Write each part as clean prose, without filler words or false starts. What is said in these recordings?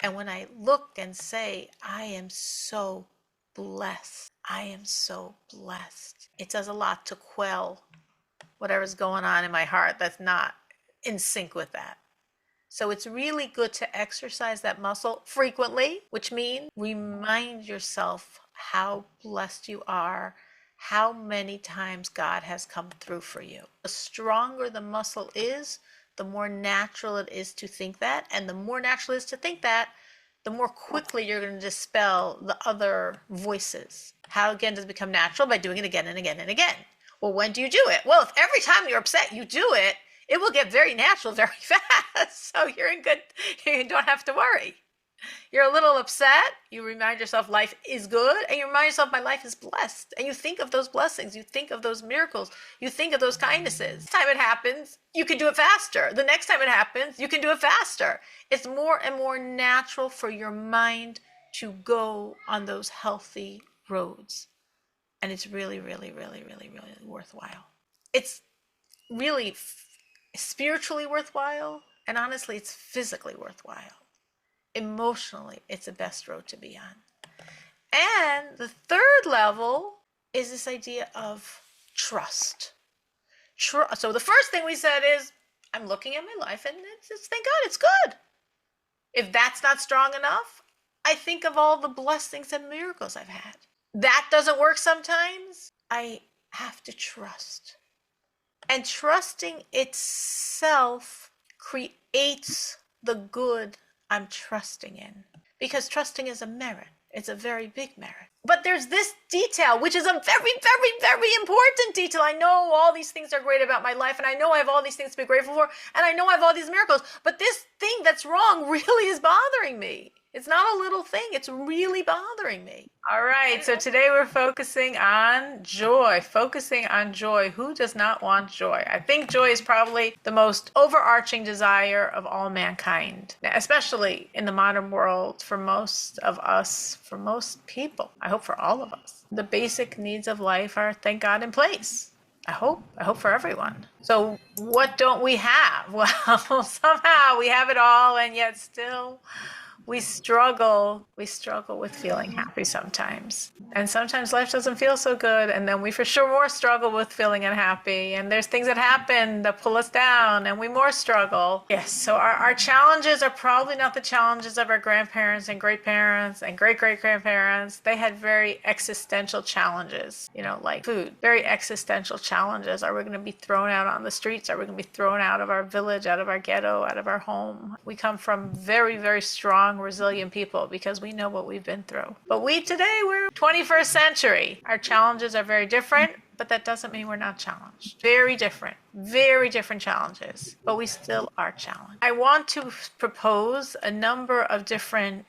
And when I look and say, I am so blessed, I am so blessed, it does a lot to quell whatever's going on in my heart that's not in sync with that. So it's really good to exercise that muscle frequently, which means remind yourself how blessed you are, how many times God has come through for you. The stronger the muscle is, the more natural it is to think that. And the more natural it is to think that, the more quickly you're going to dispel the other voices. How again does it become natural? By doing it again and again and again. Well, when do you do it? Well, if every time you're upset you do it, it will get very natural very fast. So you're in good, you don't have to worry. You're a little upset, you remind yourself life is good, and you remind yourself my life is blessed. And you think of those blessings, you think of those miracles, you think of those kindnesses. Next time it happens, you can do it faster. The next time it happens, you can do it faster. It's more and more natural for your mind to go on those healthy roads. And it's really, really, really, really, really worthwhile. It's really spiritually worthwhile, and honestly, it's physically worthwhile. Emotionally, it's the best road to be on. And the third level is this idea of trust. So the first thing we said is, I'm looking at my life and it's thank God, it's good. If that's not strong enough, I think of all the blessings and miracles I've had. That doesn't work sometimes. I have to trust. And trusting itself creates the good I'm trusting in. Because trusting is a merit. It's a very big merit. But there's this detail, which is a very, very, very important detail. I know all these things are great about my life, and I know I have all these things to be grateful for, and I know I have all these miracles. But this thing that's wrong really is bothering me. It's not a little thing. It's really bothering me. All right. So today we're focusing on joy. Focusing on joy. Who does not want joy? I think joy is probably the most overarching desire of all mankind, especially in the modern world for most of us, for most people. I hope for all of us. The basic needs of life are, thank God, in place. I hope for everyone. So what don't we have? Well, somehow we have it all, and yet still we struggle with feeling happy sometimes. And sometimes life doesn't feel so good, and then we for sure more struggle with feeling unhappy. And there's things that happen that pull us down, and we more struggle. Yes, so our challenges are probably not the challenges of our grandparents and great-parents and great-great-grandparents. They had very existential challenges, like food. Very existential challenges. Are we going to be thrown out on the streets? Are we going to be thrown out of our village, out of our ghetto, out of our home? We come from very, very strong, resilient people because we know what we've been through. But today we're 21st century. Our challenges are very different, but that doesn't mean we're not challenged. Very different challenges, but we still are challenged. I want to propose a number of different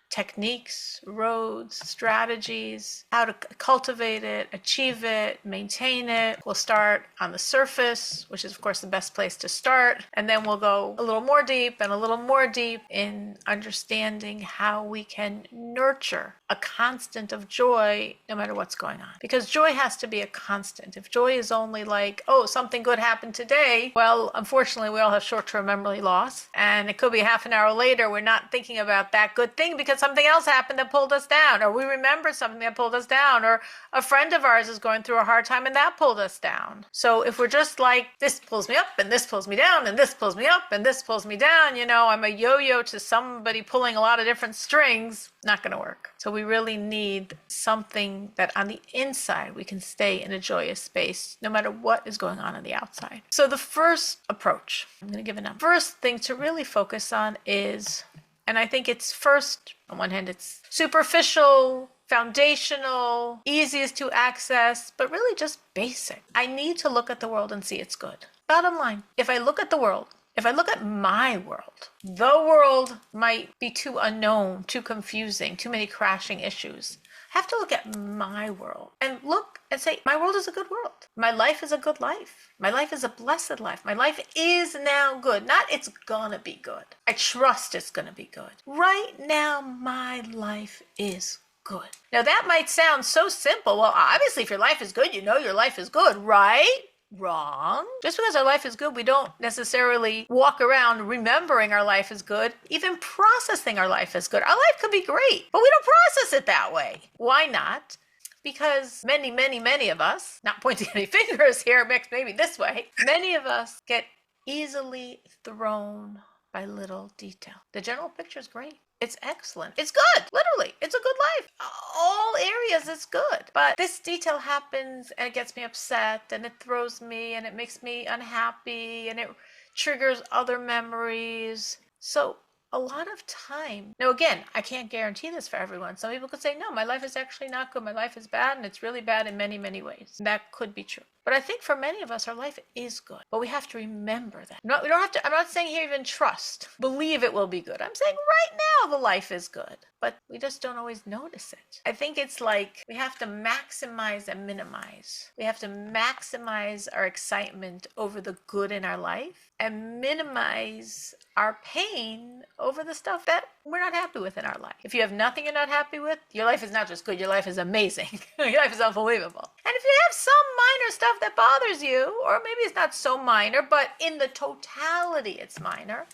techniques, roads, strategies, how to cultivate it, achieve it, maintain it. We'll start on the surface, which is of course the best place to start. And then we'll go a little more deep and a little more deep in understanding how we can nurture a constant of joy no matter what's going on. Because joy has to be a constant. If joy is only like, oh, something good happened today, well, unfortunately, we all have short-term memory loss. And it could be half an hour later, we're not thinking about that good thing because something else happened that pulled us down, or we remember something that pulled us down, or a friend of ours is going through a hard time and that pulled us down. So if we're just like, this pulls me up and this pulls me down and this pulls me up and this pulls me down, I'm a yo-yo to somebody pulling a lot of different strings, not going to work. So we really need something that on the inside we can stay in a joyous space no matter what is going on the outside. So the first approach, I'm going to give a number. First thing to really focus on is, and I think it's first, on one hand, it's superficial, foundational, easiest to access, but really just basic. I need to look at the world and see it's good. Bottom line, if I look at the world, if I look at my world, the world might be too unknown, too confusing, too many crashing issues. I have to look at my world and look and say, my world is a good world. My life is a good life. My life is a blessed life. My life is now good. Not it's gonna be good. I trust it's gonna be good. Right now, my life is good. Now that might sound so simple. Well, obviously if your life is good, you know your life is good, right? Wrong. Just because our life is good, we don't necessarily walk around remembering our life is good, even processing our life is good. Our life could be great, but we don't process it that way. Why not? Because many of us, not pointing any fingers here, maybe this way, many of us get easily thrown by little detail. The general picture is great. It's excellent. It's good. Literally, it's a good life. All areas, it's good. But this detail happens and it gets me upset and it throws me and it makes me unhappy and it triggers other memories. So a lot of time. Now, again, I can't guarantee this for everyone. Some people could say, no, my life is actually not good. My life is bad, and it's really bad in many ways. That could be true. But I think for many of us, our life is good. But we have to remember that. We don't have to, I'm not saying here even trust, believe it will be good. I'm saying right now the life is good. But we just don't always notice it. I think it's like we have to maximize and minimize. We have to maximize our excitement over the good in our life and minimize our pain over the stuff that we're not happy with in our life. If you have nothing you're not happy with, your life is not just good, your life is amazing. Your life is unbelievable. And if you have some minor stuff that bothers you, or maybe it's not so minor, but in the totality it's minor,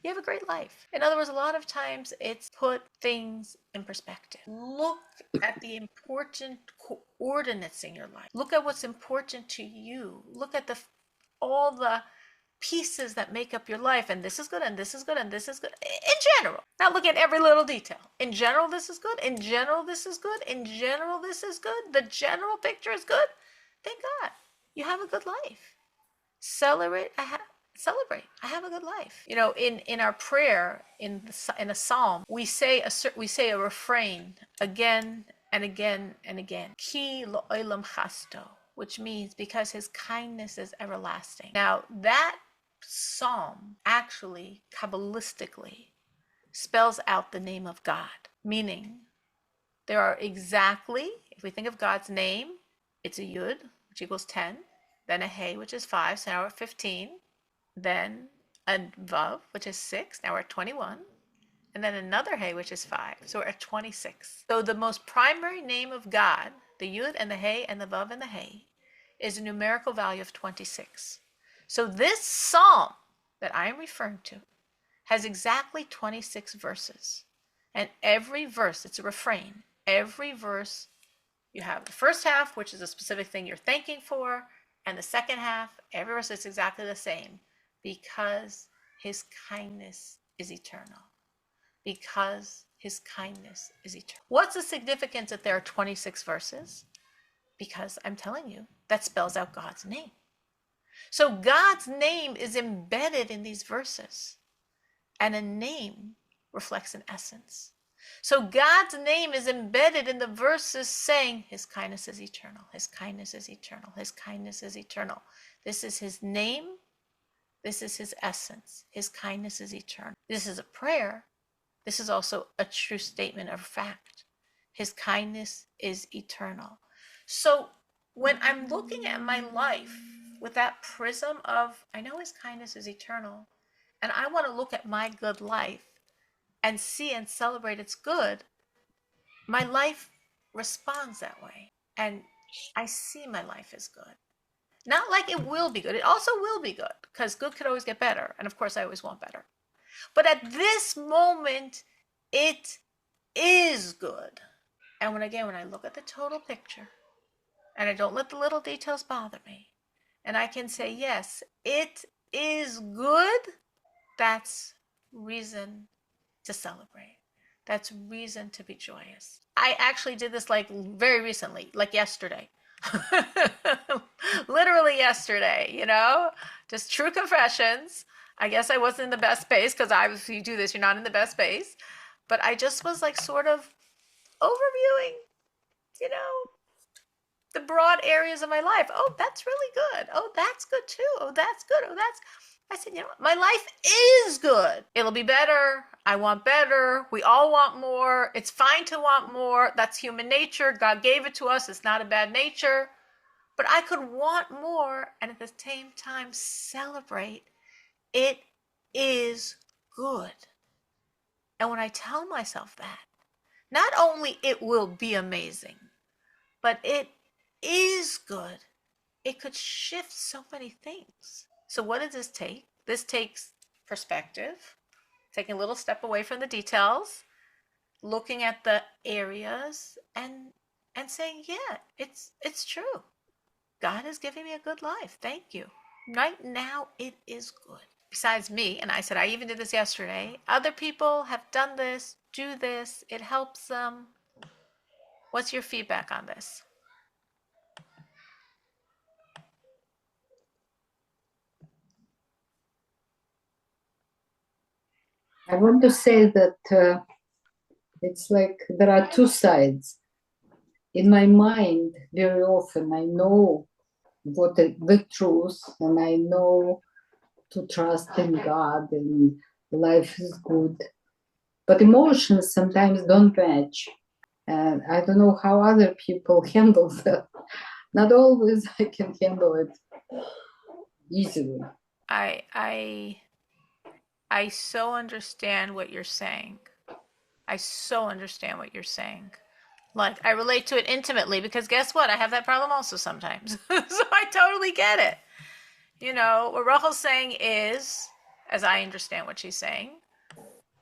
you have a great life. In other words, a lot of times it's put things in perspective. Look at the important coordinates in your life. Look at what's important to you. Look at all the pieces that make up your life, and this is good, and this is good, and this is good. In general, not look at every little detail. In general, this is good. In general, this is good. In general, this is good. The general picture is good. Thank God, you have a good life. Celebrate. I have a good life. You know, in our prayer, in a psalm, we say a refrain again and again and again. Ki lo olam chasto, which means because his kindness is everlasting. Now that psalm actually Kabbalistically spells out the name of God, meaning there are exactly, if we think of God's name, it's a Yud, which equals 10, then a Hey, which is 5, so now we're at 15, then a Vav, which is 6, now we're at 21, and then another Hey, which is 5, so we're at 26. So the most primary name of God, the Yud and the Hey and the Vav and the Hey, is a numerical value of 26. So this psalm that I am referring to has exactly 26 verses. And every verse, it's a refrain. Every verse, you have the first half, which is a specific thing you're thanking for, and the second half, every verse is exactly the same. Because his kindness is eternal. Because his kindness is eternal. What's the significance that there are 26 verses? Because I'm telling you, that spells out God's name. So God's name is embedded in these verses. And a name reflects an essence. So God's name is embedded in the verses saying his kindness is eternal. His kindness is eternal. His kindness is eternal. This is his name. This is his essence. His kindness is eternal. This is a prayer. This is also a true statement of fact. His kindness is eternal. So when I'm looking at my life with that prism of, I know his kindness is eternal, and I want to look at my good life and see and celebrate its good, my life responds that way. And I see my life is good. Not like it will be good. It also will be good, because good could always get better. And of course, I always want better. But at this moment, it is good. And when I look at the total picture, and I don't let the little details bother me, and I can say, yes, it is good, that's reason to celebrate. That's reason to be joyous. I actually did this like very recently, like yesterday. Literally yesterday, you know, just true confessions. I guess I wasn't in the best space, because if you do this, you're not in the best space. But I just was like sort of overviewing, you know, the broad areas of my life. Oh, that's really good. Oh, that's good too. Oh, that's good. Oh, I said, you know what? My life is good. It'll be better. I want better. We all want more. It's fine to want more. That's human nature. God gave it to us. It's not a bad nature. But I could want more and at the same time celebrate. It is good. And when I tell myself that, not only it will be amazing, but it is good, it could shift so many things. So what does this take? This takes perspective, taking a little step away from the details, looking at the areas and saying, yeah, it's true. God is giving me a good life. Thank you. Right now it is good. Besides me, and I said I even did this yesterday, other people have done this, do this, it helps them. What's your feedback on this? I want to say that it's like there are two sides. In my mind, very often I know what the truth, and I know to trust in God and life is good. But emotions sometimes don't match. And I don't know how other people handle that. Not always I can handle it easily. I so understand what you're saying. I so understand what you're saying. Like, I relate to it intimately because guess what? I have that problem also sometimes. So I totally get it. You know, what Rachel's saying is, as I understand what she's saying,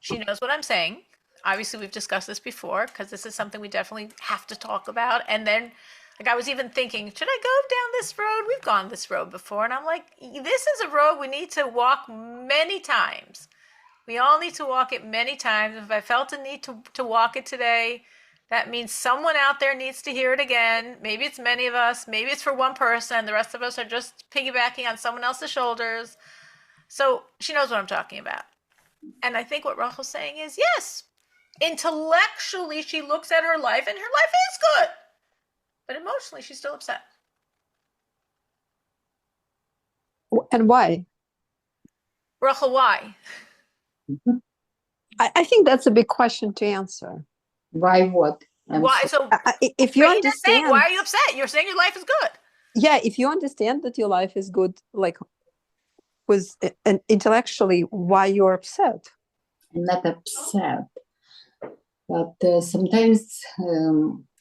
she knows what I'm saying. Obviously, we've discussed this before because this is something we definitely have to talk about. And then, like, I was even thinking, should I go down this road? We've gone this road before. And I'm like, this is a road we need to walk many times. We all need to walk it many times. If I felt a need to walk it today, that means someone out there needs to hear it again. Maybe it's many of us. Maybe it's for one person. The rest of us are just piggybacking on someone else's shoulders. So she knows what I'm talking about. And I think what Rachel's saying is, yes, intellectually she looks at her life and her life is good. But emotionally she's still upset. And why? Rachel, why? I think that's a big question to answer. Why what? Why? So if you understand, why are you upset? You're saying your life is good. Yeah, if you understand that your life is good, like with and intellectually, why you're upset? I'm not upset, but sometimes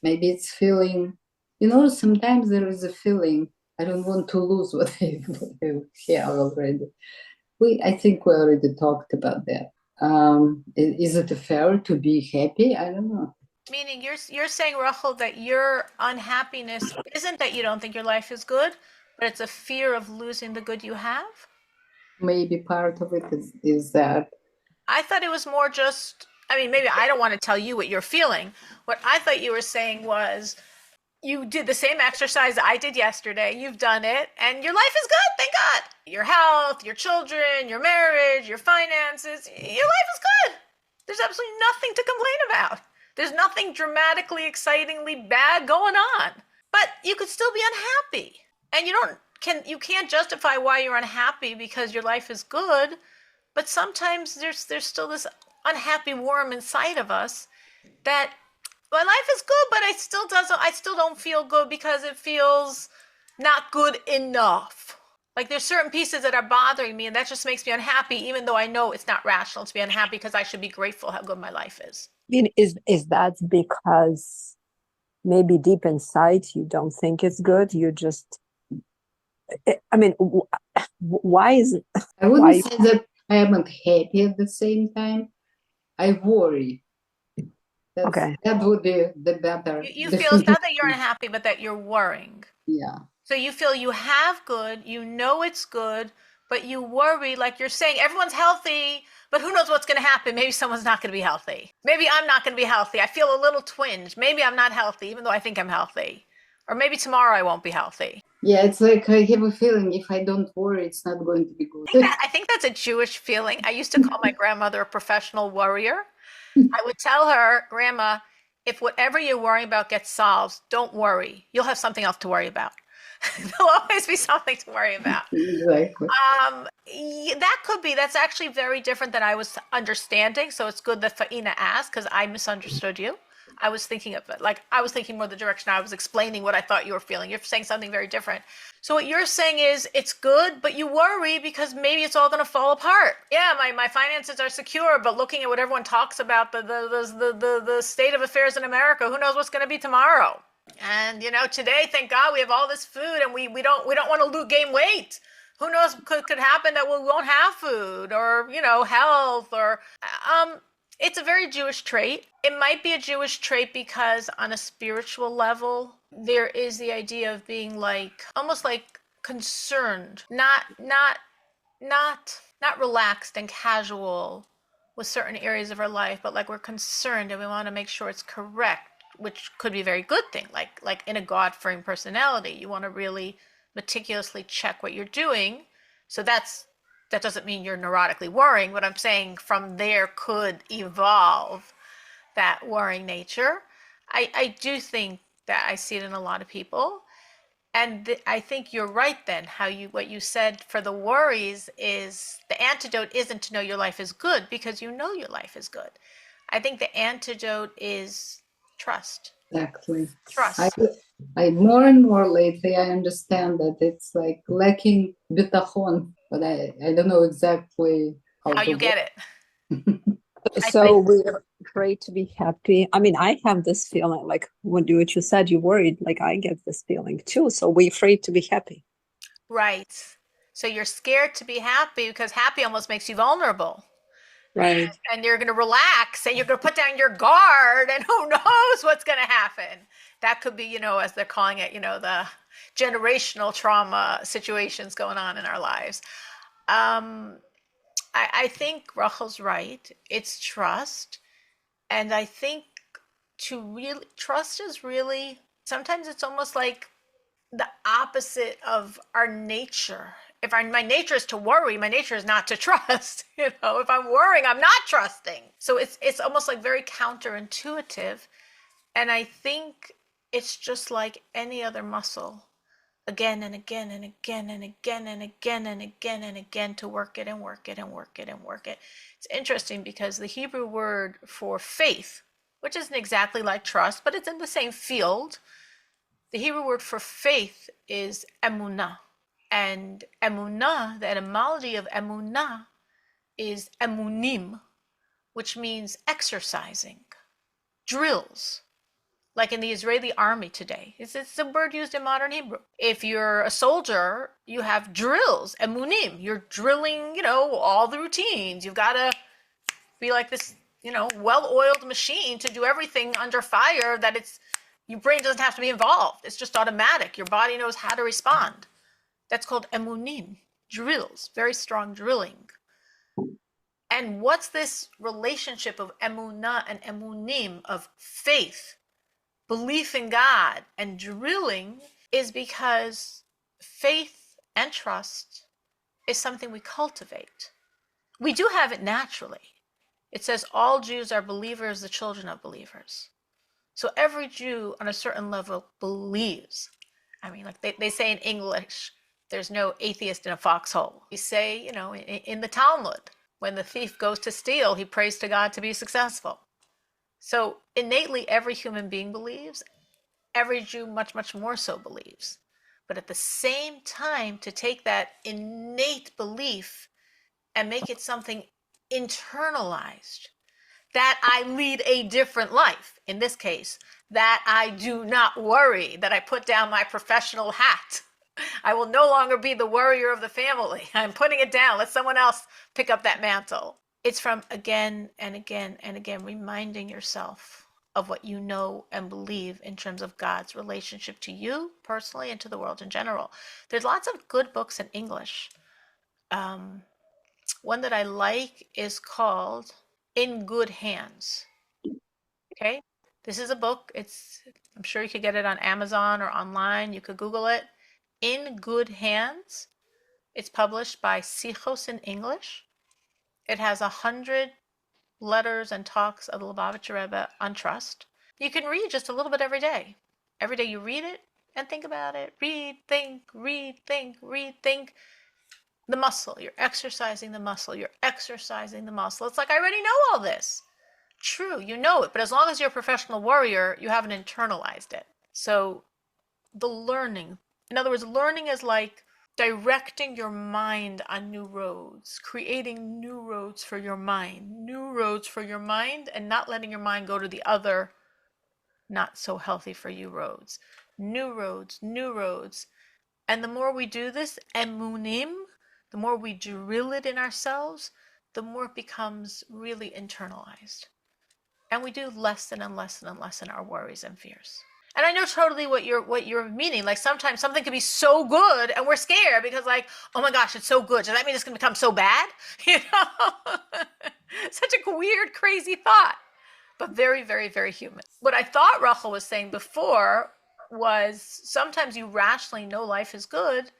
maybe it's feeling. Sometimes there is a feeling I don't want to lose what I have already. I think we already talked about that. Is it fair to be happy? I don't know. Meaning you're saying, Rachel, that your unhappiness isn't that you don't think your life is good, but it's a fear of losing the good you have? Maybe part of it is that. I thought it was more just, I mean, maybe I don't want to tell you what you're feeling. What I thought you were saying was you did the same exercise I did yesterday. You've done it, and your life is good, thank God. Your health, your children, your marriage, your finances, your life is good. There's absolutely nothing to complain about. There's nothing dramatically, excitingly bad going on. But you could still be unhappy. And you can't justify why you're unhappy because your life is good. But sometimes there's still this unhappy worm inside of us that my life is good, but I still don't feel good because it feels not good enough. Like there's certain pieces that are bothering me, and that just makes me unhappy, even though I know it's not rational to be unhappy because I should be grateful how good my life is. I mean, is that because maybe deep inside you don't think it's good? You just, I mean, why is it? I wouldn't say that I am not happy at the same time. I worry. Okay. That would be the better. You feel it's not that you're unhappy, but that you're worrying. Yeah. So you feel you have good, you know it's good, but you worry, like you're saying, everyone's healthy, but who knows what's going to happen? Maybe someone's not going to be healthy. Maybe I'm not going to be healthy. I feel a little twinge. Maybe I'm not healthy, even though I think I'm healthy. Or maybe tomorrow I won't be healthy. Yeah, it's like I have a feeling if I don't worry, it's not going to be good. I think that's a Jewish feeling. I used to call my grandmother a professional worrier. I would tell her, Grandma, if whatever you're worrying about gets solved, don't worry. You'll have something else to worry about. There'll always be something to worry about. Exactly. That's actually very different than I was understanding. So it's good that Faina asked because I misunderstood you. I was thinking more the direction I was explaining what I thought you were feeling. You're saying something very different. So what you're saying is it's good, but you worry because maybe it's all going to fall apart. Yeah, my finances are secure, but looking at what everyone talks about, the state of affairs in America, who knows what's going to be tomorrow? And today, thank God, we have all this food, and we don't want to gain weight. Who knows, could happen that we won't have food, or health, or it's a very Jewish trait. It might be a Jewish trait because on a spiritual level, there is the idea of being like almost like concerned, not relaxed and casual with certain areas of our life, but like we're concerned and we want to make sure it's correct, which could be a very good thing. Like in a God-fearing personality, you want to really meticulously check what you're doing. So that doesn't mean you're neurotically worrying. What I'm saying, from there could evolve that worrying nature. I do think that I see it in a lot of people. And I think you're right then, what you said for the worries is the antidote isn't to know your life is good, because you know your life is good. I think the antidote is trust. Exactly. Trust. I more and more lately, I understand that it's like lacking bitachon, but I don't know exactly How you get it. So we're afraid to be happy. I mean, I have this feeling like when what you said, you worried, like I get this feeling too. So we're afraid to be happy. Right. So you're scared to be happy because happy almost makes you vulnerable. Right. And you're going to relax and you're going to put down your guard, and who knows what's going to happen. That could be, as they're calling it, the generational trauma situations going on in our lives. I think Rachel's right. It's trust. And I think trust is really, sometimes it's almost like the opposite of our nature. If my nature is to worry, my nature is not to trust. If I'm worrying, I'm not trusting. So it's almost like very counterintuitive. And I think it's just like any other muscle, again and again and again and again and again and again and again, to work it and work it and work it and work it. It's interesting because the Hebrew word for faith, which isn't exactly like trust, but it's in the same field, the Hebrew word for faith is emunah. And emunah, the etymology of emunah is emunim, which means exercising, drills, like in the Israeli army today. It's a word used in modern Hebrew. If you're a soldier, you have drills, emunim. You're drilling, all the routines. You've got to be like this, well-oiled machine to do everything under fire, that your brain doesn't have to be involved. It's just automatic. Your body knows how to respond. That's called emunim, drills, very strong drilling. And what's this relationship of emunah and emunim, of faith, belief in God, and drilling, is because faith and trust is something we cultivate. We do have it naturally. It says all Jews are believers, the children of believers. So every Jew on a certain level believes. I mean, like they say in English, there's no atheist in a foxhole. We say, in the Talmud, when the thief goes to steal, he prays to God to be successful. So innately, every human being believes. Every Jew much, much more so believes. But at the same time, to take that innate belief and make it something internalized, that I lead a different life. In this case, that I do not worry, that I put down my professional hat. I will no longer be the worrier of the family. I'm putting it down. Let someone else pick up that mantle. It's from again and again and again reminding yourself of what you know and believe in terms of God's relationship to you personally and to the world in general. There's lots of good books in English. One that I like is called In Good Hands. Okay, this is a book. I'm sure you could get it on Amazon or online. You could Google it. In Good Hands. It's published by Sichos in English. It has 100 letters and talks of the Lubavitcher Rebbe on trust. You can read just a little bit every day. Every day you read it and think about it. Read, think, read, think, read, think. The muscle. You're exercising the muscle. You're exercising the muscle. It's like, I already know all this. True, you know it, but as long as you're a professional warrior, you haven't internalized it. So the learning, in other words, learning is like directing your mind on new roads, creating new roads for your mind, and not letting your mind go to the other not so healthy for you roads. New roads, new roads. And the more we do this, emunim, the more we drill it in ourselves, the more it becomes really internalized. And we do lessen and lessen and lessen our worries and fears. And I know totally what you're meaning. Like sometimes something can be so good and we're scared because like, oh my gosh, it's so good. Does that mean it's going to become so bad? You know, such a weird, crazy thought, but very, very, very human. What I thought Rachel was saying before was sometimes you rationally know life is good,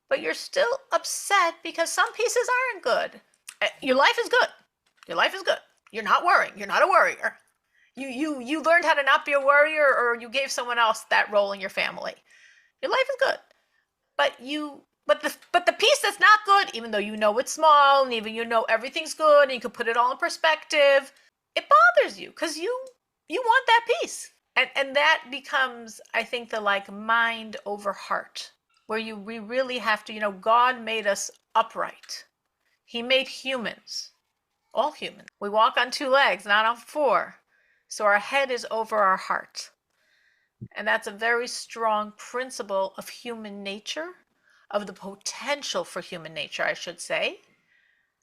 but you're still upset because some pieces aren't good. Your life is good. Your life is good. You're not worrying. You're not a worrier. You learned how to not be a worrier, or you gave someone else that role in your family. Your life is good, but the piece that's not good, even though you know it's small and even you know everything's good and you can put it all in perspective, it bothers you because you want that piece, and that becomes, I think, the like mind over heart, where we really have to, God made us upright. He made humans, all humans. We walk on two legs, not on four. So our head is over our heart. And that's a very strong principle of human nature, of the potential for human nature, I should say,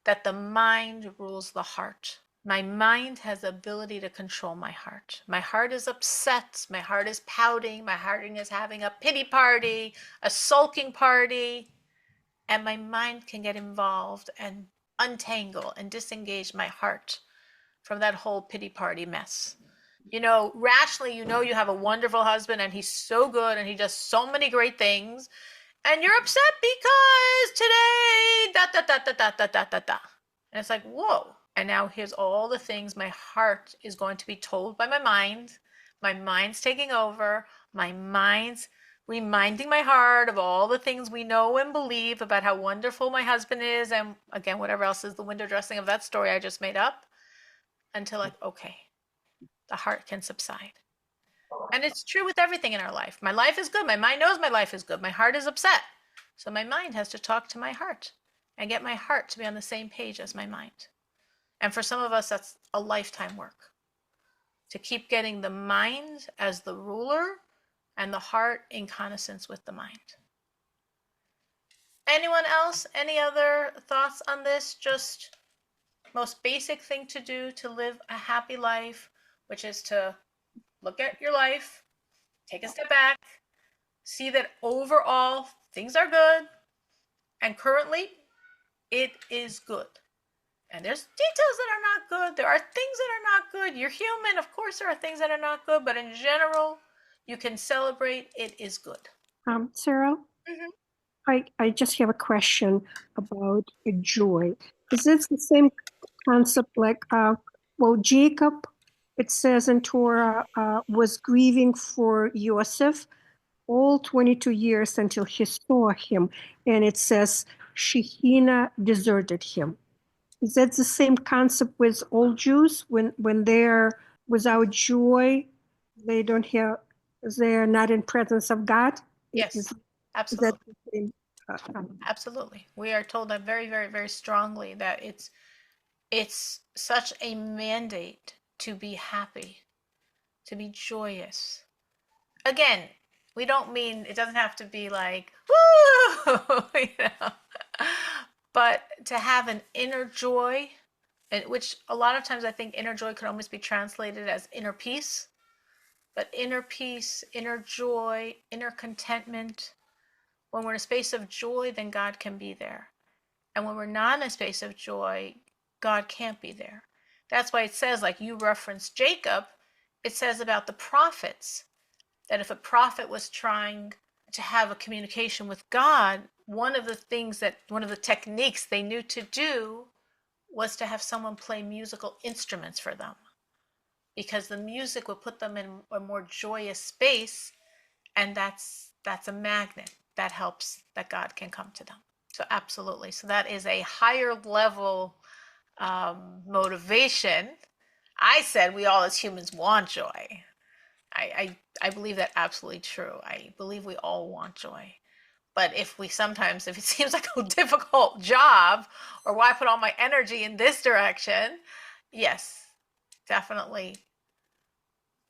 that the mind rules the heart. My mind has the ability to control my heart. My heart is upset. My heart is pouting. My heart is having a pity party, a sulking party. And my mind can get involved and untangle and disengage my heart from that whole pity party mess. Rationally, you have a wonderful husband and he's so good and he does so many great things. And you're upset because today, da, da, da, da, da, da, da, da, da. And it's like, whoa. And now here's all the things my heart is going to be told by my mind. My mind's taking over. My mind's reminding my heart of all the things we know and believe about how wonderful my husband is. And again, whatever else is the window dressing of that story I just made up. Until like, okay, the heart can subside. And it's true with everything in our life. My life is good. My mind knows my life is good. My heart is upset. So my mind has to talk to my heart and get my heart to be on the same page as my mind. And for some of us, that's a lifetime work. To keep getting the mind as the ruler and the heart in connoissance with the mind. Anyone else? Any other thoughts on this? Just most basic thing to do to live a happy life, which is to look at your life, take a step back, see that overall things are good, and currently it is good. And there's details that are not good. There are things that are not good. You're human. Of course there are things that are not good, but in general, you can celebrate it is good. Sarah, I just have a question about joy. Is this the same concept like, Jacob, it says in Torah, was grieving for Yosef all 22 years until he saw him. And it says Shekhinah deserted him. Is that the same concept with all Jews? When they're without joy, they're not in presence of God? Yes, absolutely. Is that the same? Absolutely. We are told that very, very, very strongly that it's such a mandate to be happy, to be joyous. Again, we don't mean it doesn't have to be like, woo, but to have an inner joy, which a lot of times I think inner joy could almost be translated as inner peace. But inner peace, inner joy, inner contentment. When we're in a space of joy, then God can be there. And when we're not in a space of joy, God can't be there. That's why it says, like you referenced Jacob, it says about the prophets, that if a prophet was trying to have a communication with God, one of the techniques they knew to do was to have someone play musical instruments for them. Because the music would put them in a more joyous space, and that's a magnet that helps that God can come to them. So absolutely. So that is a higher level motivation. I said we all as humans want joy. I believe that absolutely true. I believe we all want joy. But if it seems like a difficult job, or why put all my energy in this direction, yes, definitely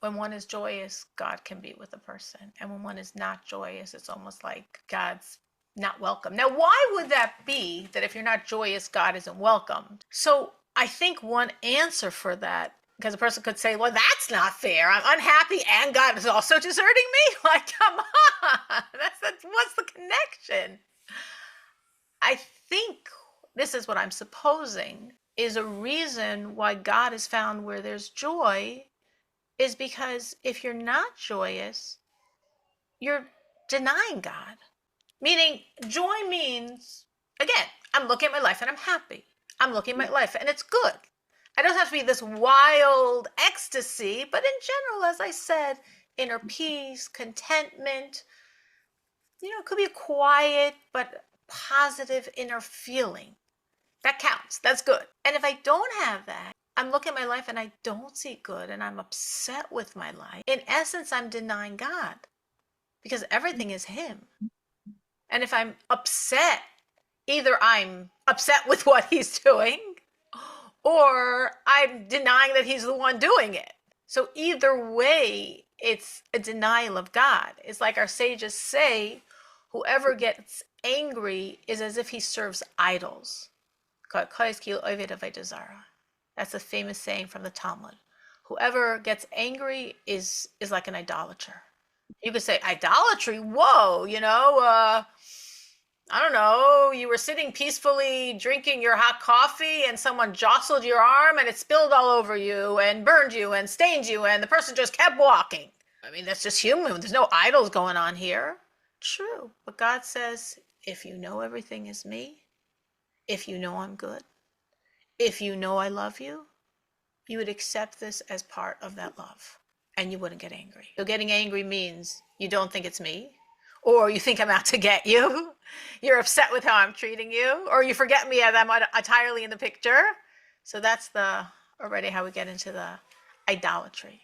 when one is joyous, God can be with a person. And when one is not joyous, it's almost like God's not welcome. Now, why would that be, that if you're not joyous, God isn't welcomed? So I think one answer for that, because a person could say, well, that's not fair. I'm unhappy and God is also deserting me. Like, come on. That's what's the connection? I think this is what I'm supposing is a reason why God is found where there's joy, is because if you're not joyous, you're denying God. Meaning, joy means, again, I'm looking at my life and I'm happy. I'm looking at my life and it's good. It doesn't have to be this wild ecstasy, but in general, as I said, inner peace, contentment, it could be a quiet but positive inner feeling. That counts. That's good. And if I don't have that, I'm looking at my life and I don't see good and I'm upset with my life. In essence, I'm denying God because everything is Him. And if I'm upset, either I'm upset with what He's doing or I'm denying that He's the one doing it. So either way, it's a denial of God. It's like our sages say, whoever gets angry is as if he serves idols. That's a famous saying from the Talmud. Whoever gets angry is like an idolater. You could say idolatry. Whoa, I don't know. You were sitting peacefully drinking your hot coffee and someone jostled your arm and it spilled all over you and burned you and stained you and the person just kept walking. I mean, that's just human. There's no idols going on here. True. But God says, if you know everything is me, if you know I'm good, if you know I love you, you would accept this as part of that love and you wouldn't get angry. So getting angry means you don't think it's me, or you think I'm out to get you. You're upset with how I'm treating you, or you forget me as I'm entirely in the picture. So that's already how we get into the idolatry.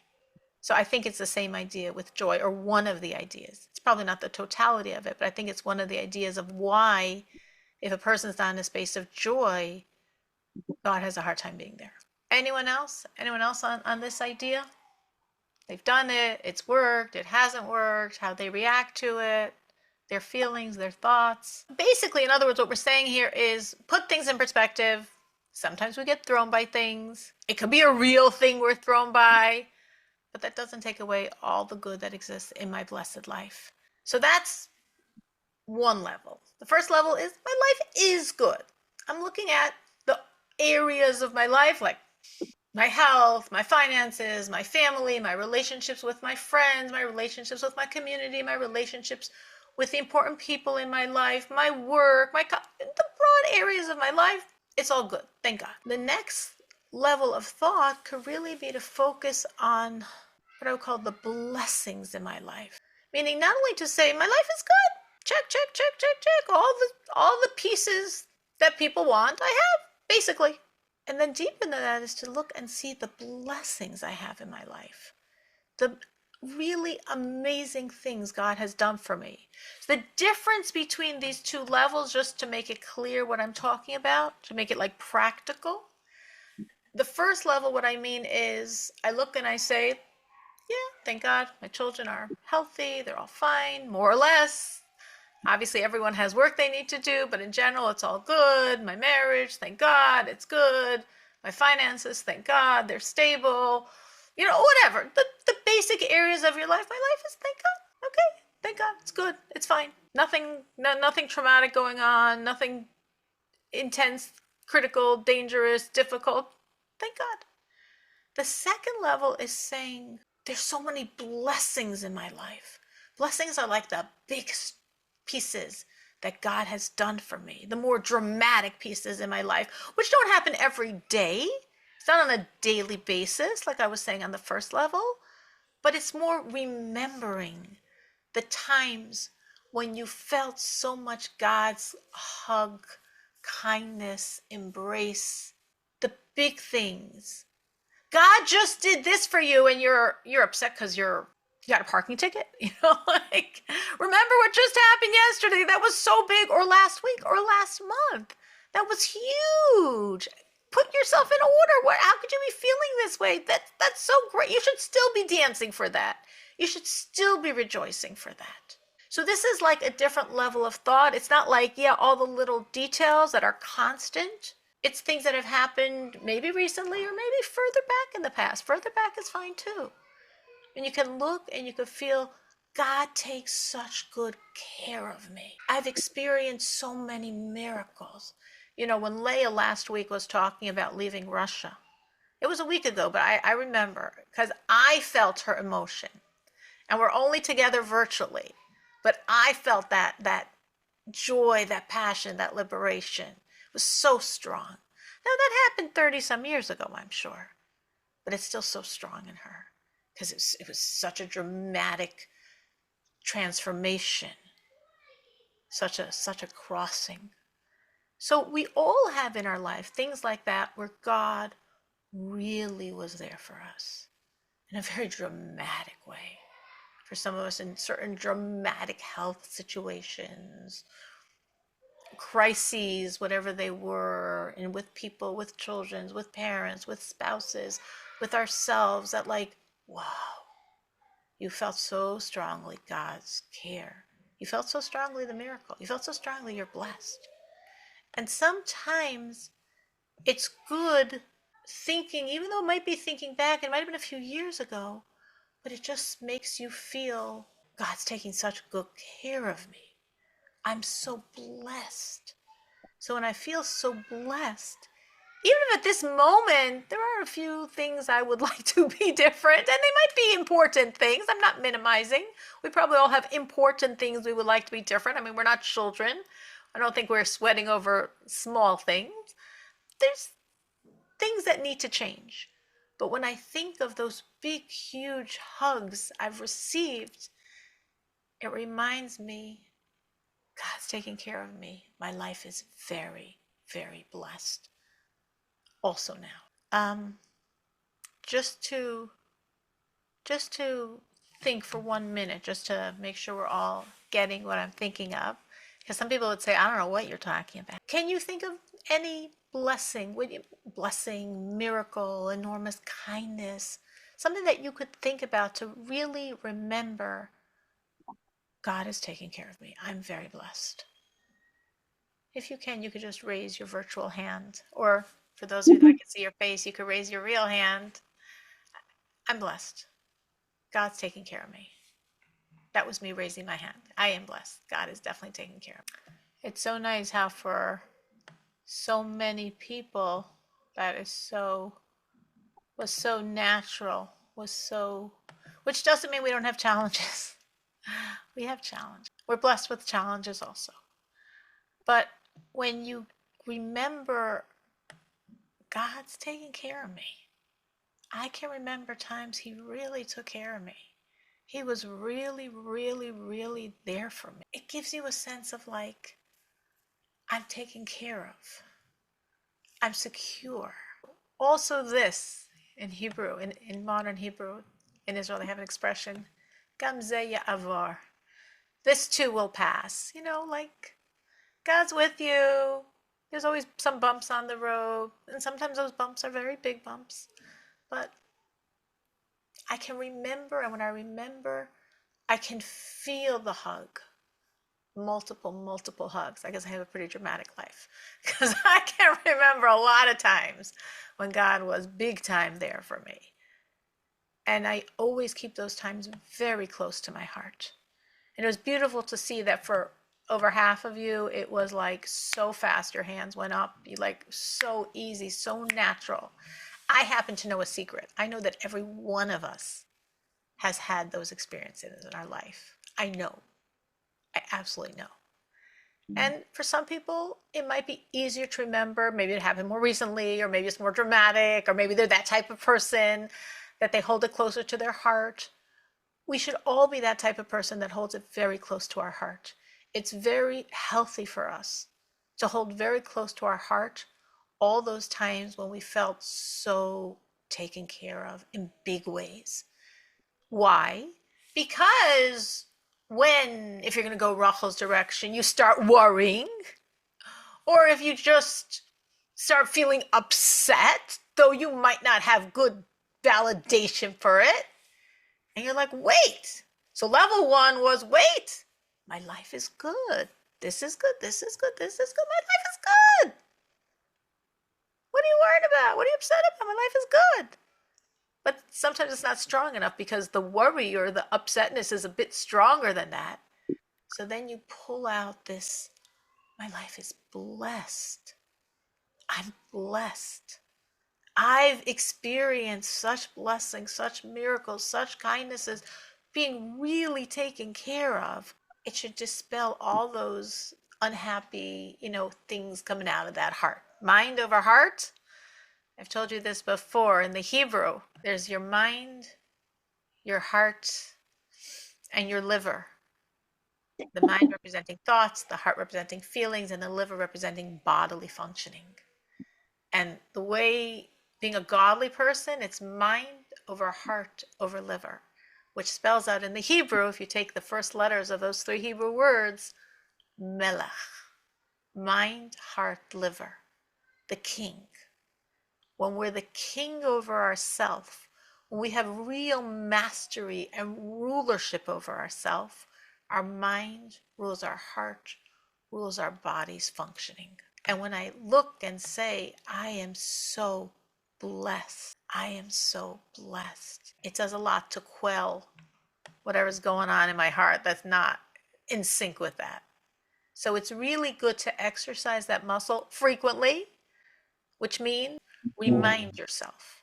So I think it's the same idea with joy, or one of the ideas. It's probably not the totality of it, but I think it's one of the ideas of why, if a person's not in a space of joy, God has a hard time being there. Anyone else? Anyone else on this idea? They've done it, it's worked, it hasn't worked, how they react to it, their feelings, their thoughts. Basically, in other words, what we're saying here is put things in perspective. Sometimes we get thrown by things. It could be a real thing we're thrown by, but that doesn't take away all the good that exists in my blessed life. So that's one level. The first level is my life is good. I'm looking at the areas of my life, like my health, my finances, my family, my relationships with my friends, my relationships with my community, my relationships with the important people in my life, my work, the broad areas of my life. It's all good. Thank God. The next level of thought could really be to focus on what I would call the blessings in my life. Meaning not only to say my life is good, check, check, check, check, check, all the pieces that people want, I have, basically. And then deep into that is to look and see the blessings I have in my life. The really amazing things God has done for me. The difference between these two levels, just to make it clear what I'm talking about, to make it like practical. The first level, what I mean is I look and I say, yeah, thank God my children are healthy. They're all fine, more or less. Obviously, everyone has work they need to do, but in general, it's all good. My marriage, thank God, it's good. My finances, thank God, they're stable. Whatever. The basic areas of your life, my life is, thank God. Okay, thank God, it's good. It's fine. Nothing traumatic going on. Nothing intense, critical, dangerous, difficult. Thank God. The second level is saying, there's so many blessings in my life. Blessings are like the big pieces that God has done for me, the more dramatic pieces in my life, which don't happen every day. It's not on a daily basis, like I was saying on the first level, but it's more remembering the times when you felt so much God's hug, kindness, embrace, the big things. God just did this for you and you're upset because you got a parking ticket, like, remember what just happened yesterday? That was so big, or last week, or last month. That was huge. put yourself in order. How could you be feeling this way? That's so great. You should still be dancing for that. You should still be rejoicing for that. So this is like a different level of thought. It's not like, yeah, all the little details that are constant. It's things that have happened maybe recently or maybe further back in the past. Further back is fine too. And you can look and you can feel God takes such good care of me. I've experienced so many miracles. You know, when Leah last week was talking about leaving Russia, it was a week ago, but I remember because I felt her emotion. And we're only together virtually. But I felt that joy, that passion, that liberation was so strong. Now that happened 30 some years ago, I'm sure. But it's still so strong in her because it was such a dramatic transformation, such a crossing. So we all have in our life things like that where God really was there for us in a very dramatic way. For some of us in certain dramatic health situations, crises, whatever they were, and with people, with children, with parents, with spouses, with ourselves, that like, wow, you felt so strongly God's care. You felt so strongly the miracle. You felt so strongly you're blessed. And sometimes it's good thinking, even though it might be thinking back, it might have been a few years ago, but it just makes you feel God's taking such good care of me. I'm so blessed. So when I feel so blessed, even if at this moment there are a few things I would like to be different, and they might be important things, I'm not minimizing. We probably all have important things we would like to be different. I mean, we're not children. I don't think we're sweating over small things. There's things that need to change. But when I think of those big, huge hugs I've received, it reminds me God's taking care of me. My life is very, very blessed. Also now, just to think for 1 minute, just to make sure we're all getting what I'm thinking of, because some people would say, I don't know what you're talking about. Can you think of any blessing, miracle, enormous kindness, something that you could think about to really remember God is taking care of me. I'm very blessed. If you can, you could just raise your virtual hand. Or for those of you that can see your face, you could raise your real hand. I'm blessed. God's taking care of me. That was me raising my hand. I am blessed. God is definitely taking care of me. It's so nice how for so many people that was so natural, which doesn't mean we don't have challenges. We have challenges. We're blessed with challenges also. But when you remember God's taking care of me, I can remember times he really took care of me. He was really, really, really there for me. It gives you a sense of like, I'm taken care of. I'm secure. Also this, in Hebrew, in modern Hebrew, in Israel, they have an expression, Gam ze ya'avar. This too will pass. You know, like, God's with you. There's always some bumps on the road, and sometimes those bumps are very big bumps. But I can remember, and when I remember, I can feel the hug. Multiple hugs. I guess I have a pretty dramatic life because I can remember a lot of times when God was big time there for me. And I always keep those times very close to my heart. And it was beautiful to see that for over half of you, it was like so fast. Your hands went up, you like so easy, so natural. I happen to know a secret. I know that every one of us has had those experiences in our life. I know. I absolutely know. And for some people, it might be easier to remember. Maybe it happened more recently, or maybe it's more dramatic, or maybe they're that type of person that they hold it closer to their heart. We should all be that type of person that holds it very close to our heart. It's very healthy for us to hold very close to our heart all those times when we felt so taken care of in big ways. Why? Because if you're going to go Rachel's direction, you start worrying, or if you just start feeling upset, though you might not have good validation for it. And you're like, wait. So level 1 was, wait, my life is good. This is good. This is good. This is good. My life is good. What are you worried about? What are you upset about? My life is good. But sometimes it's not strong enough because the worry or the upsetness is a bit stronger than that. So then you pull out this, my life is blessed. I'm blessed. I've experienced such blessings, such miracles, such kindnesses, being really taken care of. It should dispel all those unhappy, things coming out of that heart. Mind over heart. I've told you this before. In the Hebrew, there's your mind, your heart, and your liver. The mind representing thoughts, the heart representing feelings, and the liver representing bodily functioning. And the way being a godly person, it's mind over heart over liver, which spells out in the Hebrew, if you take the first letters of those 3 Hebrew words, melech, mind, heart, liver, the king. When we're the king over ourself, when we have real mastery and rulership over ourself, our mind rules our heart, rules our body's functioning. And when I look and say, I am so blessed, I am so blessed, it does a lot to quell whatever's going on in my heart that's not in sync with that. So it's really good to exercise that muscle frequently, which means remind yourself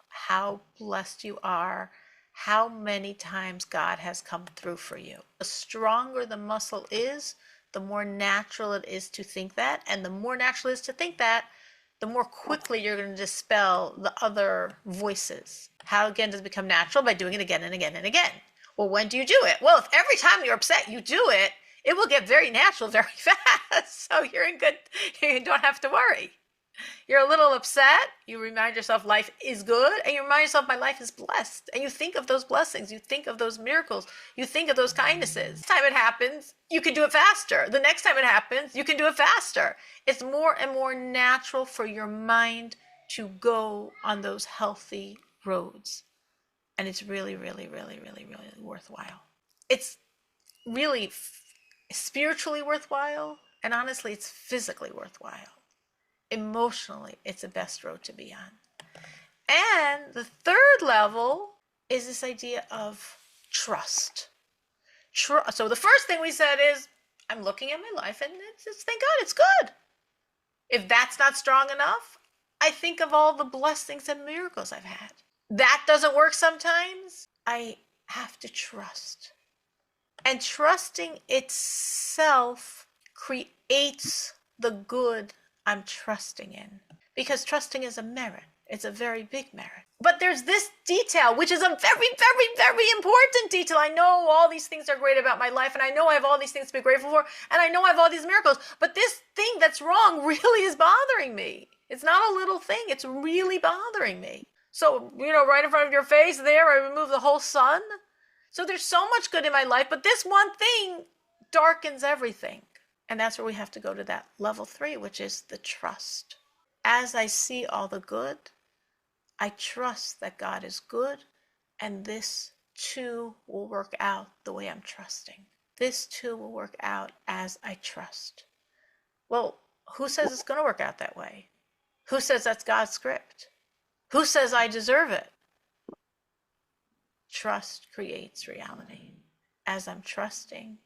how blessed you are, how many times God has come through for you. The stronger the muscle is, the more natural it is to think that. And the more natural it is to think that, the more quickly you're going to dispel the other voices. How again does it become natural? By doing it again and again and again. Well, when do you do it? Well, if every time you're upset you do it, it will get very natural very fast. So you're in good, you don't have to worry. You're a little upset, you remind yourself life is good, and you remind yourself my life is blessed. And you think of those blessings, you think of those miracles, you think of those kindnesses. Next time it happens, you can do it faster. The next time it happens, you can do it faster. It's more and more natural for your mind to go on those healthy roads. And it's really, really, really, really, really worthwhile. It's really spiritually worthwhile, and honestly, it's physically worthwhile. Emotionally, it's the best road to be on. And the third level is this idea of trust. So the first thing we said is, I'm looking at my life and it's thank God it's good. If that's not strong enough, I think of all the blessings and miracles I've had. That doesn't work sometimes. I have to trust. And trusting itself creates the good I'm trusting in. Because trusting is a merit. It's a very big merit. But there's this detail, which is a very, very, very important detail. I know all these things are great about my life, and I know I have all these things to be grateful for, and I know I have all these miracles. But this thing that's wrong really is bothering me. It's not a little thing. It's really bothering me. So, right in front of your face there, I remove the whole sun. So there's so much good in my life, but this one thing darkens everything. And that's where we have to go to that level 3, which is the trust. As I see all the good, I trust that God is good, and this too will work out the way I'm trusting. This too will work out as I trust. Well, who says it's going to work out that way? Who says that's God's script? Who says I deserve it? Trust creates reality. As I'm trusting,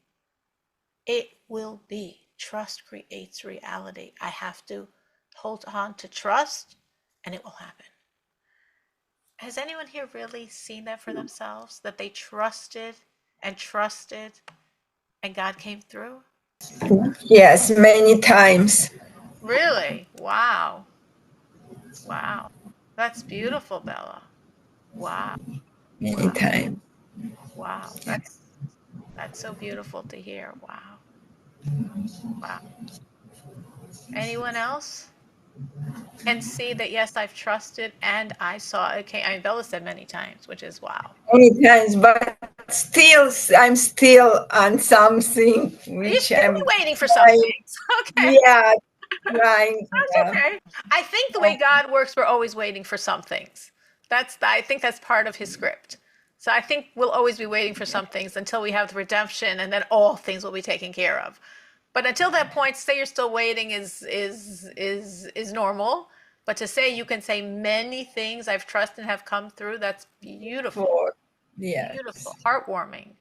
it will be. Trust creates reality. I have to hold on to trust, and it will happen. Has anyone here really seen that for themselves? That they trusted, and God came through? Yes, many times. Really? Wow. Wow. That's beautiful, Bella. Wow. Many times. Wow. That's so beautiful to hear. Wow. Wow. Anyone else? And see that, yes, I've trusted and I saw, okay, Bella said many times, which is wow. Many times, but still, I'm still on something which You're I'm waiting for something. Okay. Yeah, Trying. That's okay. I think the way God works, we're always waiting for some things. I think that's part of his script. So I think we'll always be waiting for some things until we have the redemption, and then all things will be taken care of. But until that point, say you're still waiting is normal. But to say you can say many things I've trusted and have come through, that's beautiful. Yes. Beautiful, heartwarming.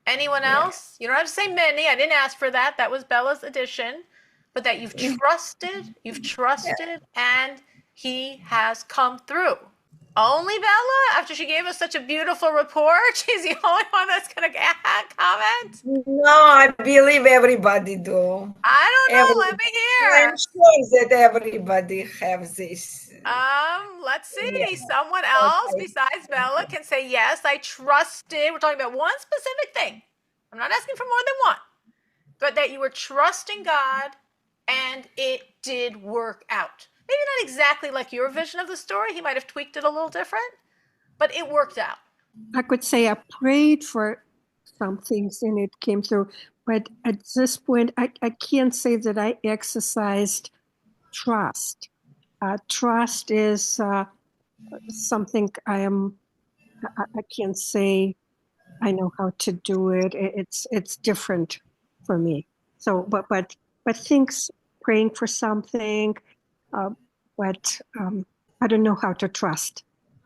Anyone Yeah. else? You don't have to say many. I didn't ask for that. That was Bella's addition. But that you've trusted, and he has come through. Only Bella, after she gave us such a beautiful report, she's the only one that's going to comment? No, I believe everybody do. I don't know. Let me I'm hear. sure that everybody has this. Let's see. Yeah. Someone else Okay. besides Bella can say, yes, I trusted. We're talking about one specific thing. I'm not asking for more than one. But that you were trusting God and it did work out. Maybe not exactly like your vision of the story. He might have tweaked it a little different, but it worked out. I could say I prayed for some things and it came through. But at this point, I can't say that I exercised trust. Trust is something I can't say I know how to do it. It's different for me. So, but things, praying for something, but I don't know how to trust.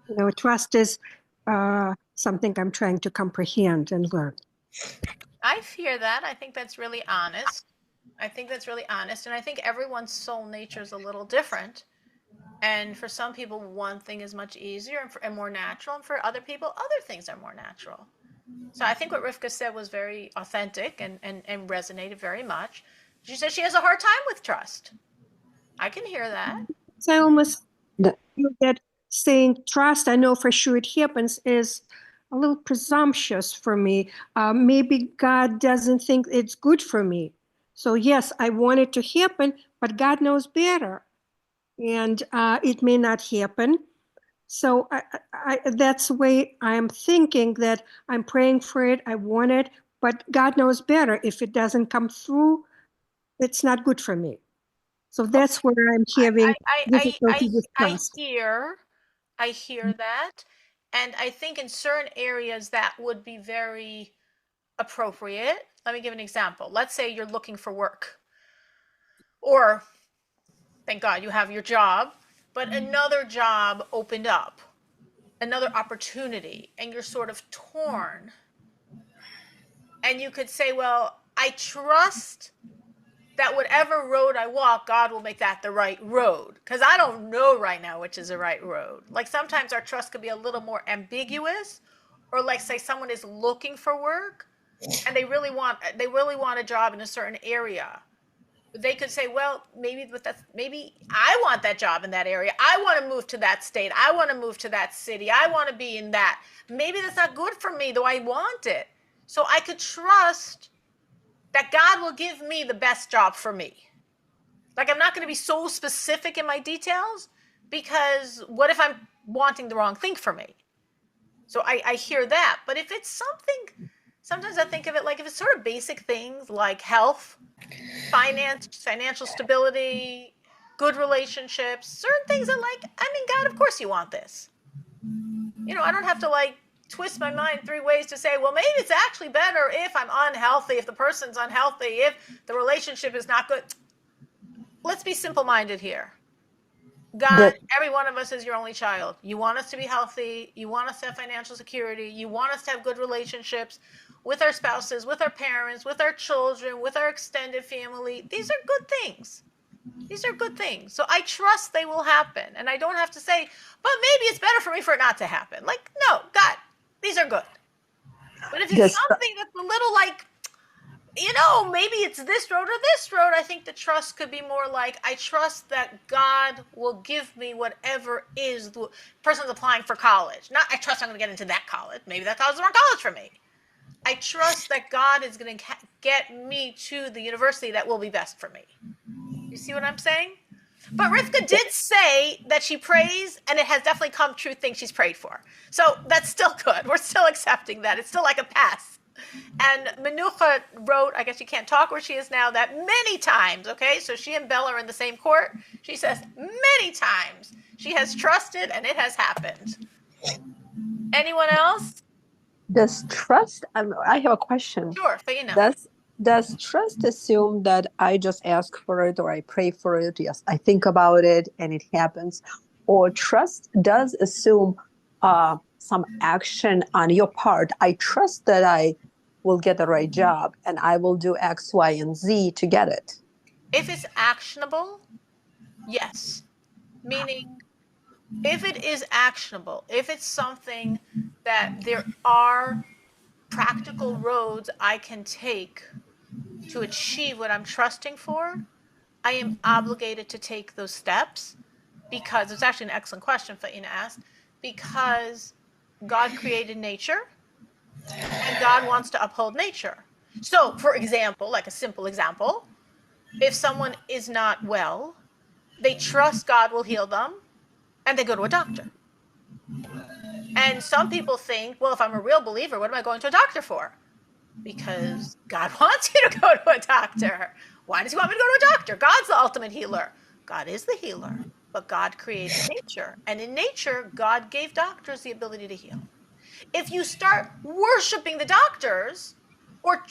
You know, trust is something I'm trying to comprehend and learn. I fear that. I think that's really honest. And I think everyone's soul nature is a little different. And for some people, one thing is much easier and more natural. And for other people, other things are more natural. So I think what Rivka said was very authentic and resonated very much. She said she has a hard time with trust. I can hear that. So I almost The- feel that saying trust, I know for sure it happens, is a little presumptuous for me. Maybe God doesn't think it's good for me. So yes, I want it to happen, but God knows better. And it may not happen. So that's the way I'm thinking, that I'm praying for it, I want it, but God knows better. If it doesn't come through, it's not good for me. So that's where I'm having difficulty with trust. I hear that. And I think in certain areas that would be very appropriate. Let me give an example. Let's say you're looking for work, or thank God you have your job, but another job opened up, another opportunity, and you're sort of torn. And you could say, well, I trust that whatever road I walk, God will make that the right road. Because I don't know right now which is the right road. Like sometimes our trust could be a little more ambiguous, or like say someone is looking for work and they really want a job in a certain area. They could say, well, maybe I want that job in that area. I want to move to that state. I want to move to that city. I want to be in that. Maybe that's not good for me, though I want it. So I could trust that God will give me the best job for me. Like I'm not going to be so specific in my details, because what if I'm wanting the wrong thing for me? So I hear that. But if it's something, sometimes I think of it like if it's sort of basic things like health, finance, financial stability, good relationships, certain things are like, I mean, God, of course you want this. You know, I don't have to like twist my mind three ways to say, well, maybe it's actually better if I'm unhealthy, if the person's unhealthy, if the relationship is not good. Let's be simple-minded here. God, every one of us is your only child. You want us to be healthy. You want us to have financial security. You want us to have good relationships with our spouses, with our parents, with our children, with our extended family. These are good things. These are good things. So I trust they will happen. And I don't have to say, but maybe it's better for me for it not to happen. Like, no, God, these are good. But if it's something that's a little like, you know, maybe it's this road or this road, I think the trust could be more like, I trust that God will give me whatever is the person's applying for college. Not, I trust I'm going to get into that college. Maybe that college is the wrong college for me. I trust that God is going to get me to the university that will be best for me. You see what I'm saying? But Rivka did say that she prays, and it has definitely come true things she's prayed for. So that's still good. We're still accepting that. It's still like a pass. And Menucha wrote, I guess she can't talk where she is now, that many times, okay? So she and Bella are in the same court. She says many times she has trusted and it has happened. Anyone else? Does trust, I have a question. Sure, Faina. Does trust assume that I just ask for it or I pray for it? Yes, I think about it and it happens. Or trust does assume some action on your part. I trust that I will get the right job and I will do X, Y, and Z to get it. If it's actionable, yes. Meaning, if it is actionable, if it's something that there are practical roads I can take to achieve what I'm trusting for, I am obligated to take those steps, because it's actually an excellent question Faina asked, because God created nature and God wants to uphold nature. So, for example, like a simple example, if someone is not well, they trust God will heal them and they go to a doctor. And some people think, well, if I'm a real believer, what am I going to a doctor for? Because God wants you to go to a doctor. Why does he want me to go to a doctor? God's the ultimate healer. God is the healer, but God created nature. And in nature, God gave doctors the ability to heal. If you start worshiping the doctors or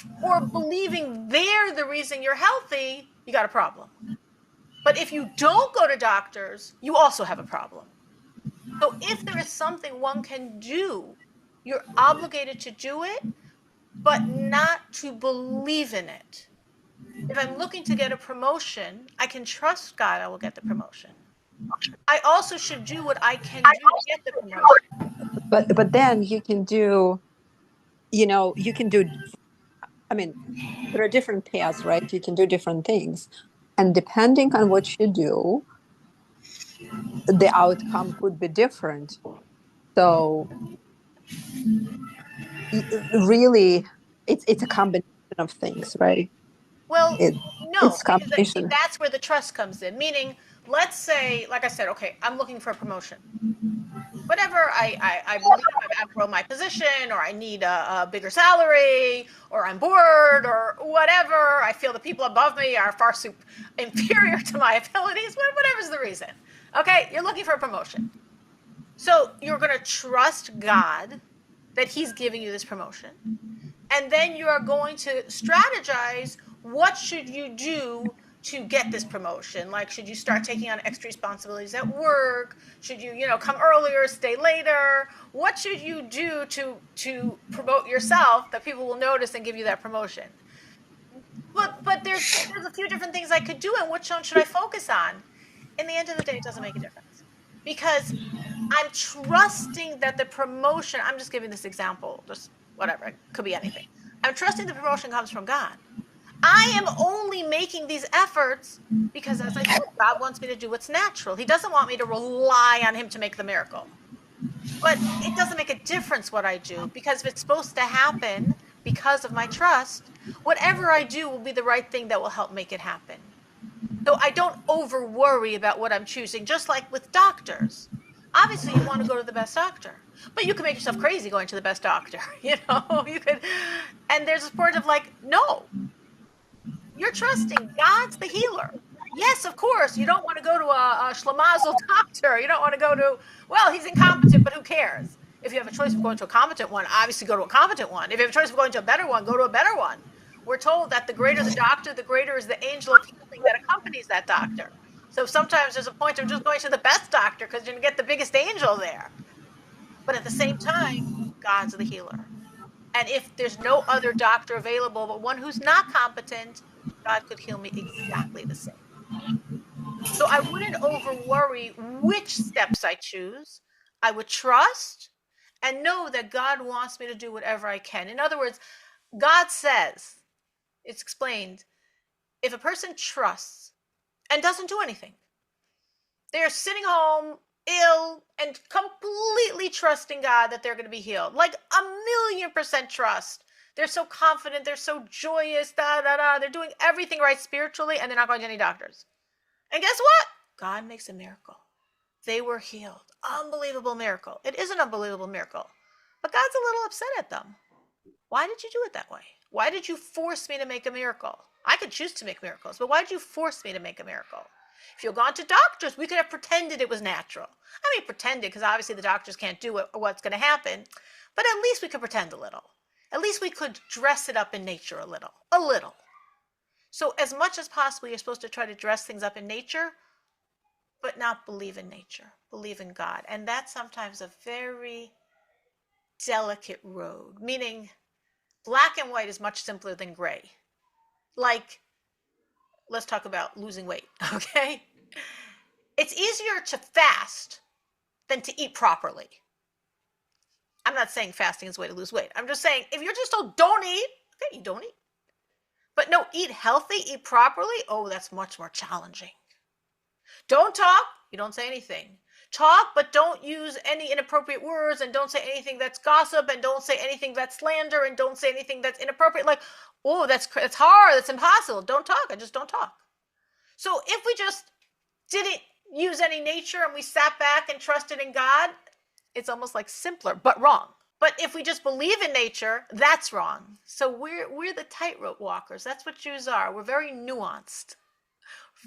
believing they're the reason you're healthy, you got a problem. But if you don't go to doctors, you also have a problem. So if there is something one can do, you're obligated to do it, but not to believe in it. If I'm looking to get a promotion, I can trust God I will get the promotion. I also should do what I can do to get the promotion. But then you can do, you can do, I mean, there are different paths, right? You can do different things. And depending on what you do, the outcome could be different. So really, it's a combination of things, right? Well, It, no, it's a because combination. that's where the trust comes in. Meaning, let's say, like I said, okay, I'm looking for a promotion. Whatever I believe I've outgrown my position, or I need a bigger salary, or I'm bored, or whatever. I feel the people above me are far inferior to my abilities, whatever's the reason. Okay, you're looking for a promotion. So you're going to trust God that he's giving you this promotion. And then you are going to strategize, what should you do to get this promotion? Like, should you start taking on extra responsibilities at work? Should you, come earlier, stay later? What should you do to promote yourself that people will notice and give you that promotion? But there's a few different things I could do, and which one should I focus on? In the end of the day, it doesn't make a difference, because I'm trusting that the promotion, I'm just giving this example, just whatever, it could be anything. I'm trusting the promotion comes from God. I am only making these efforts because, as I said, God wants me to do what's natural. He doesn't want me to rely on him to make the miracle. But it doesn't make a difference what I do, because if it's supposed to happen because of my trust, whatever I do will be the right thing that will help make it happen. So I don't over worry about what I'm choosing, just like with doctors. Obviously, you want to go to the best doctor, but you can make yourself crazy going to the best doctor. You could, and there's a point of like, no, you're trusting God's the healer. Yes, of course, you don't want to go to a schlemazel doctor. You don't want to go to, well, he's incompetent, but who cares? If you have a choice of going to a competent one, obviously go to a competent one. If you have a choice of going to a better one, go to a better one. We're told that the greater the doctor, the greater is the angel of healing that accompanies that doctor. So sometimes there's a point of just going to the best doctor because you're going to get the biggest angel there. But at the same time, God's the healer. And if there's no other doctor available but one who's not competent, God could heal me exactly the same. So I wouldn't over worry which steps I choose. I would trust and know that God wants me to do whatever I can. In other words, God says, it's explained, if a person trusts and doesn't do anything, they're sitting home ill and completely trusting God that they're going to be healed, like 1,000,000% trust. They're so confident, they're so joyous, they're doing everything right spiritually, and they're not going to any doctors. And guess what? God makes a miracle. They were healed. Unbelievable miracle. It is an unbelievable miracle. But God's a little upset at them. Why did you do it that way? Why did you force me to make a miracle? I could choose to make miracles, but why did you force me to make a miracle? If you had gone to doctors, we could have pretended it was natural. I mean, pretended, because obviously the doctors can't do what's going to happen, but at least we could pretend a little. At least we could dress it up in nature a little. A little. So as much as possible, you're supposed to try to dress things up in nature, but not believe in nature. Believe in God. And that's sometimes a very delicate road, meaning black and white is much simpler than gray. Like, let's talk about losing weight, okay? It's easier to fast than to eat properly. I'm not saying fasting is the way to lose weight. I'm just saying if you're just told don't eat, okay, you don't eat. But no, eat healthy, eat properly, oh, that's much more challenging. Don't talk, you don't say anything. Talk, but don't use any inappropriate words, and don't say anything that's gossip, and don't say anything that's slander, and don't say anything that's inappropriate. Like, oh, that's hard, that's impossible. Don't talk, I just don't talk. So if we just didn't use any nature and we sat back and trusted in God, it's almost like simpler, but wrong. But if we just believe in nature, that's wrong. So we're the tightrope walkers. That's what Jews are. We're very nuanced.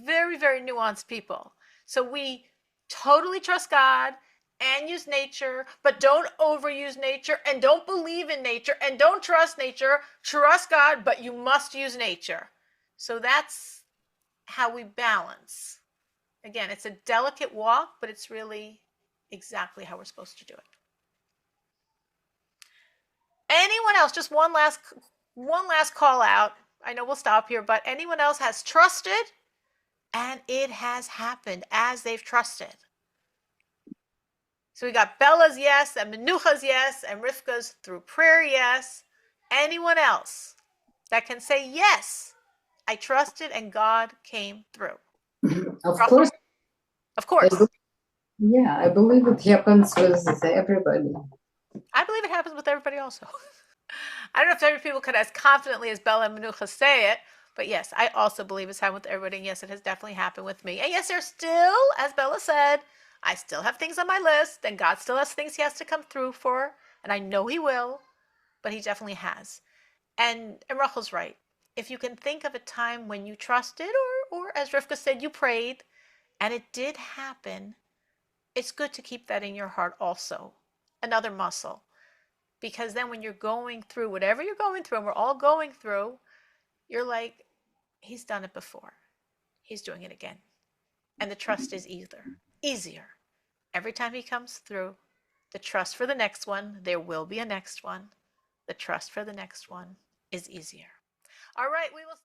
Very, very nuanced people. So we totally trust God and use nature, but don't overuse nature and don't believe in nature and don't trust nature. Trust God, but you must use nature. So that's how we balance. Again, it's a delicate walk, but it's really exactly how we're supposed to do it. Anyone else? Just one last call out. I know we'll stop here, but anyone else has trusted and it has happened as they've trusted. So we got Bella's yes, and Menucha's yes, and Rivka's through prayer yes. Anyone else that can say yes, I trusted and God came through? Of course. Of course. I believe it happens with everybody. I believe it happens with everybody also. I don't know if every people could as confidently as Bella and Menucha say it, but yes, I also believe it's happened with everybody. And yes, it has definitely happened with me. And yes, there's still, as Bella said, I still have things on my list, and God still has things he has to come through for, and I know he will, but he definitely has. And Rachel's right. If you can think of a time when you trusted, or as Rivka said, you prayed, and it did happen, it's good to keep that in your heart also. Another muscle. Because then when you're going through whatever you're going through, and we're all going through, you're like, he's done it before. He's doing it again. And the trust is easier. Every time he comes through, the trust for the next one, there will be a next one. The trust for the next one is easier. All right, we will